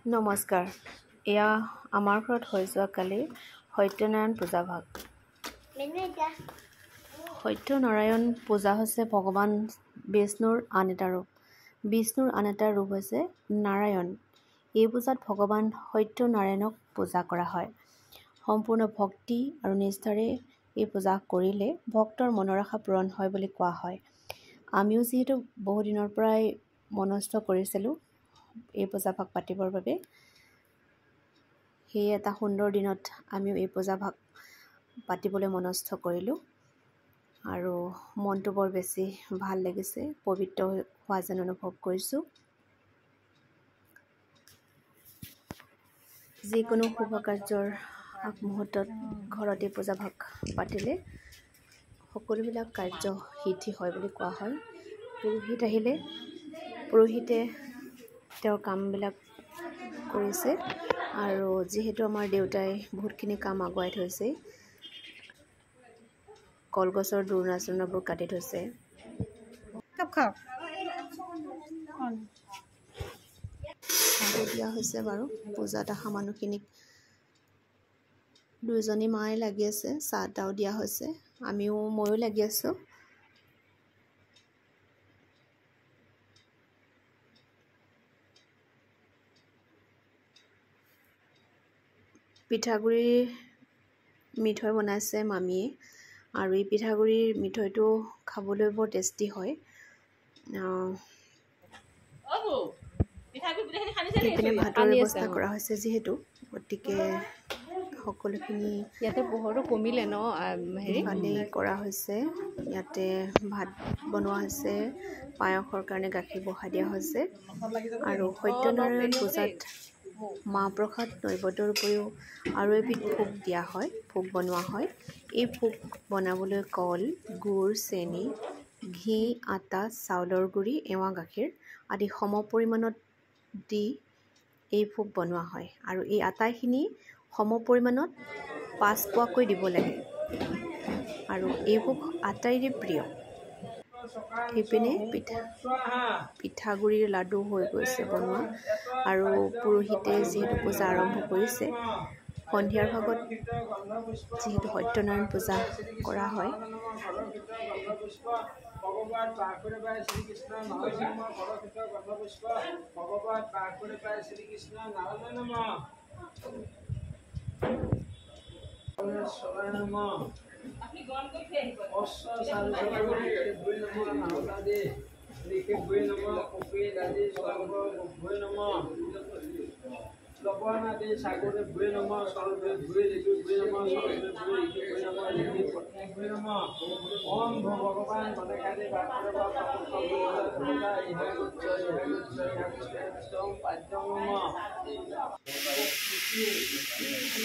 নমস্কাৰ। এয়া আমাৰ ঘৰত হৈ যোৱা কালিৰ সত্যনাৰায়ণ পূজা ভাগ। সত্যনাৰায়ণ পূজা হৈছে ভগৱান বিষ্ণুৰ আন এটা ৰূপ। বিষ্ণুৰ আন এটা ৰূপ হৈছে নাৰায়ণ। এই পূজাত ভগৱান সত্যনাৰায়ণক পূজা কৰা হয়। সম্পূৰ্ণ ভক্তি আৰু নিষ্ঠাৰে এই পূজা কৰিলে ভক্তৰ মনৰ আশা পূৰণ হয় বুলি কোৱা হয়। আমিও যিহেতু বহুদিনৰ পৰাই মনস্থ কৰিছিলোঁ এই পূজা ভাগ পাতিবৰ বাবে, সেয়ে এটা সুন্দৰ দিনত আমিও এই পূজা ভাগ পাতিবলৈ মনস্থ কৰিলোঁ আৰু মনটো বৰ বেছি ভাল লাগিছে, পবিত্ৰ হোৱা যেন অনুভৱ কৰিছোঁ। যিকোনো শুভ কাৰ্যৰ আগমুহূৰ্তত ঘৰতে পূজা ভাগ পাতিলে সকলোবিলাক কাৰ্য সিদ্ধি হয় বুলি কোৱা হয়। পুৰোহিত আহিলে পুৰোহিতে তেওঁৰ কামবিলাক কৰিছে আৰু যিহেতু আমাৰ দেউতাই বহুতখিনি কাম আগুৱাই থৈছে, কলগছৰ দুৰ্না চূৰ্ণাবোৰ কাটি থৈছে। চাহো দিয়া হৈছে বাৰু। পূজাত অহা মানুহখিনিক দুইজনী মায়ে লাগি আছে, চাহ তাহও দিয়া হৈছে, ময়ো লাগি আছোঁ। পিঠাগুড়িৰ মিঠৈ বনাইছে মামীয়ে, আৰু এই পিঠাগুড়িৰ মিঠৈটো খাবলৈ বৰ টেষ্টি হয়। এইপিনে ভাতৰ ব্যৱস্থা কৰা হৈছে যিহেতু, গতিকে সকলোখিনি ইয়াতে পোহৰটো কমিলে ন, ইফালেই কৰা হৈছে। ইয়াতে ভাত বনোৱা হৈছে, পায়সৰ কাৰণে গাখীৰ বহাই দিয়া হৈছে আৰু সত্যনাৰায়ণ পূজাত মাহ প্ৰসাদ নৈবেদ্যৰ উপৰিও আৰু এবিধ ভোগ দিয়া হয়, ভোগ বনোৱা হয়। এই ভোগ বনাবলৈ কল, গুড়, চেনি, ঘি, আটা, চাউলৰ গুড়ি, এৱা গাখীৰ আদি সম পৰিমাণত দি এই ভোগ বনোৱা হয় আৰু এই আটাইখিনি সম পৰিমাণত 5 পোৱাকৈ দিব লাগে আৰু এই ভোগ আটাইৰে প্ৰিয়। সেইপিনে পিঠাগুড়িৰ লাডু হৈ গৈছে বনোৱা আৰু পুৰোহিতে যিহেতু পূজা আৰম্ভ কৰিছে, সন্ধিয়াৰ ভাগত যিহেতু সত্যনাৰায়ণ পূজা কৰা হয়, লবণাদি সাগরে ভুয়ে নম সর্বে ভুয়ে ঋতু ভুয়ে নম সর্বে ভুয়ে ঋতু ভুয়ে নম ঋতু পত্নী ভুয়ে নম ওম ভগবান মনেকাদে বাক্যব পাপুক ভুয়া ইহা গুচ্ছ ওম পাদ্যম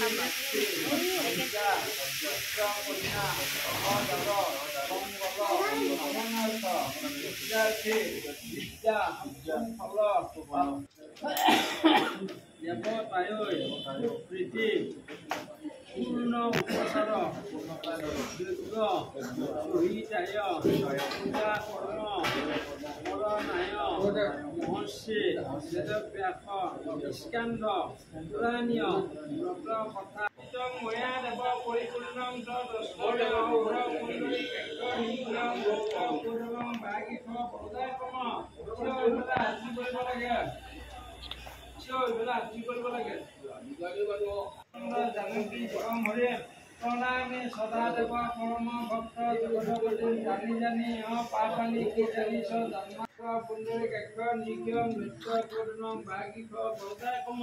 নম প্রীতি পূর্ণ উপচার যজ্ঞ সহিতায় পূজা কর্ম মরণায় মহর্ষি বেদব্যাস স্কান্ধ পুরাণীয় ব্রত কথা ময়া দেব পরিপূর্ণং প্ৰণামে সদা দেৱ পৰম ভক্ত জগতপতি জানি জানি পাপানি কি জানিছ জন্মাক পুণ্ডৰী কাক্ষ নিগ্য মৃত্য পূৰ্ণং ভাগিক বৰদায় কম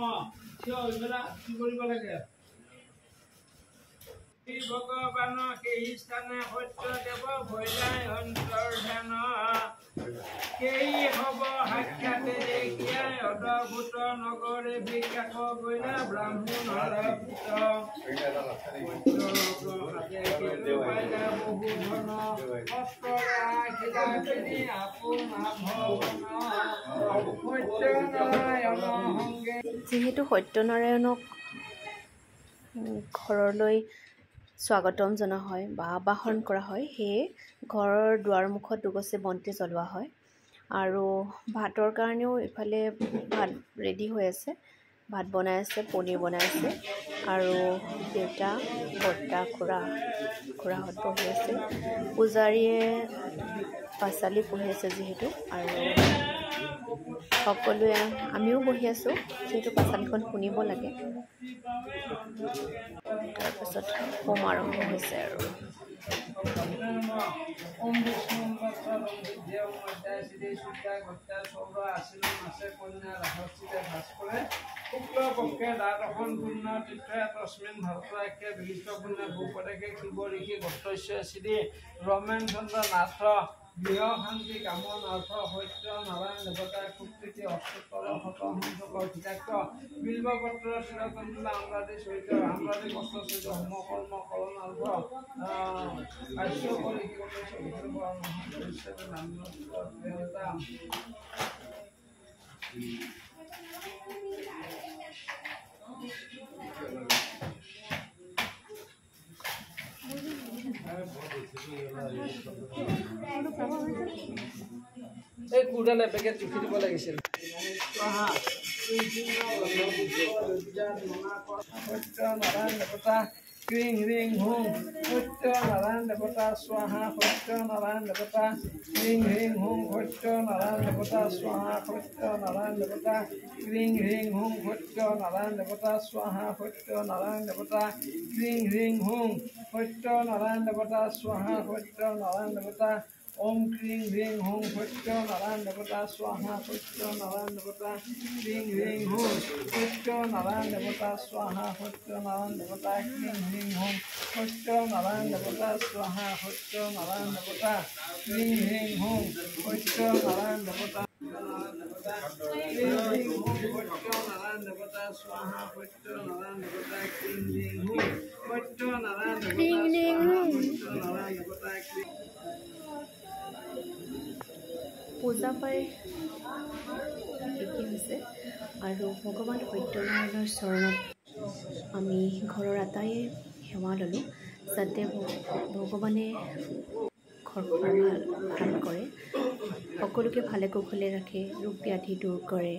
থিয় হৈ পেলাই কি কৰিব লাগে? ভগৱান সেই স্থানে সত্য দেৱ ভৈলাই অন্তৰ্ধান সেই হব সাক্ষাতে দেখিয়াই অদ্ভুত নগৰে বিকাশ গৈলা ব্ৰাহ্মণ যিহেতু সত্যনাৰায়ণক ঘৰলৈ স্বাগতম জনোৱা হয় বা আবাহন কৰা হয়, সেয়ে ঘৰৰ দুৱাৰমুখত দুগছি বন্তি জ্বলোৱা হয় আৰু ভাতৰ কাৰণেও ইফালে ভাত ৰেডি হৈ আছে। ভাত বনাই আছে, পনীৰ বনাই আছে আৰু দেউতা, বৰ্তা, খুৰাহঁত বহি আছে। পূজাৰীয়ে পাচালি পঢ়ি আছে যিহেতু, আৰু সকলোৱে আমিও বহি আছোঁ যিহেতু পাচালিখন শুনিব লাগে। তাৰপিছত হোম আৰম্ভ হৈছে আৰু ওম বিষ্ণু দেৱ মধ্যায় শ্ৰী সূৰ্যা গত্যা সৌৰ আশীৰ্বাদ আছে কন্যা ৰাহস্থিতে ভাস কৰে শুক্ল পক্ষে দ্বাদশন পূৰ্ণ তীৰ্থে তস্মিন ভাৰতাখ্যে বিশিষ্ট পুণ্য ভূপদেশে শিৱ ঋষি গত্ৰস্য শ্ৰী ৰমেন চন্দ্ৰ নাথ গৃহ শান্তি কামন অৰ্থ সত্য নাৰায়ণ দেৱতা কুকৃতি অষ্টৰ শতসংখ্যক হিতাক্ষ বিল্বপত্ৰ চিৰকন্দলা আমৰাদী চৰিত আমৰাদী কষ্ট চৰিত হোমকৰ্ম কৰণ অৰ্থ কাশ্য কৰি এই কুৰ্ডালে পেকেট জুখি দিব লাগিছিল। সত্য নাৰায়ণ দেৱতা ক্ৰিং ৰিং হুং সত্য নাৰায়ণ দেৱতা স্বাহা সত্য নাৰায়ণ দেৱতা ক্ৰিং ৰিং হুং সত্য নাৰায়ণ দেৱতা স্বাহা সত্য নাৰায়ণ দেৱতা ক্ৰিং ৰিং হুং সত্য নাৰায়ণ দেৱতা স্বাহা সত্য নাৰায়ণ দেৱতা ক্ৰিং ৰিং হুং সত্য নাৰায়ণ দেৱতা স্বাহা সত্য নাৰায়ণ দেৱতা ওম ক্রিং রিং হুং সত্য নারায়ণ দেবতা স্বাহা সত্য নারায়ণ দেবতা ক্রিং রিং হুং সত্য নারায়ণ দেবতা স্বাহা সত্য নারায়ণ দেবতা ক্রিং রিং হুং সত্য নারায়ণ দেবতা স্বাহা সত্য নারায়ণ দেবতা ক্রিং রিং হুং সত্য নারায়ণ দেবতা নারায়ণ দেবতা স্বাহা সত্য নারায়ণ দেবতা ক্রিং রিং হুং সত্য নারায়ণ দেবতা পূজা পাই একেই হৈছে আৰু ভগৱান সত্যনাৰায়ণৰ চৰণত আমি ঘৰৰ আটাইয়ে সেৱা ল'লোঁ যাতে ভগৱানে ঘৰখন ভাল কৰে, সকলোকে ভালে কুশলে ৰাখে, ৰোগ ব্যাধি দূৰ কৰে,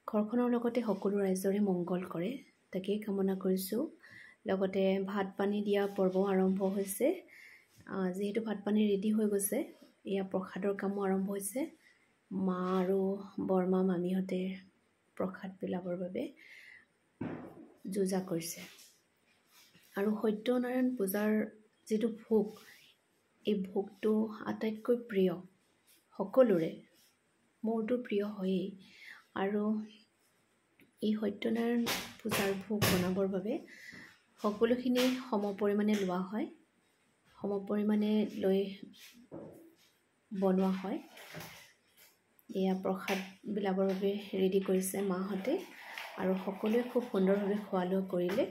ঘৰখনৰ লগতে সকলো ৰাইজৰে মংগল কৰে, তাকেই কামনা কৰিছোঁ। লগতে ভাত পানী দিয়া পৰ্ব আৰম্ভ হৈছে। যিহেতু ভাত পানী ৰেডি হৈ গৈছে, এয়া প্ৰসাদৰ কামো আৰম্ভ হৈছে। মা আৰু বৰমা মামীহঁতে প্ৰসাদ বিলাবৰ বাবে যোজা কৰিছে। আৰু সত্যনাৰায়ণ পূজাৰ যিটো ভোগ, এই ভোগটো আটাইতকৈ প্ৰিয় সকলোৰে, মোৰতো প্ৰিয় হয়েই। আৰু এই সত্যনাৰায়ণ পূজাৰ ভোগ বনাবৰ বাবে সকলোখিনি সম পৰিমাণে লোৱা হয়, সম পৰিমাণে লৈ বনোৱা হয়। এয়া প্ৰসাদ বিলাবৰ বাবে ৰেডি কৰিছে মাহঁতে, আৰু সকলোৱে খুব সুন্দৰভাৱে খোৱা লোৱা কৰিলে।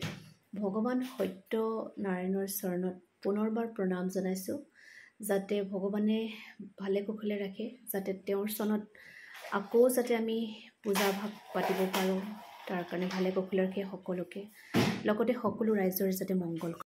ভগৱান সত্যনাৰায়ণৰ চৰণত পুনৰবাৰ প্ৰণাম জনাইছোঁ, যাতে ভগৱানে ভালে কুশলে ৰাখে, যাতে তেওঁৰ চৰণত আকৌ যাতে আমি পূজা ভাগ পাতিব পাৰোঁ, তাৰ কাৰণে ভালে কুশলে ৰাখে সকলোকে, লগতে সকলো ৰাইজৰ যাতে মংগল কৰে।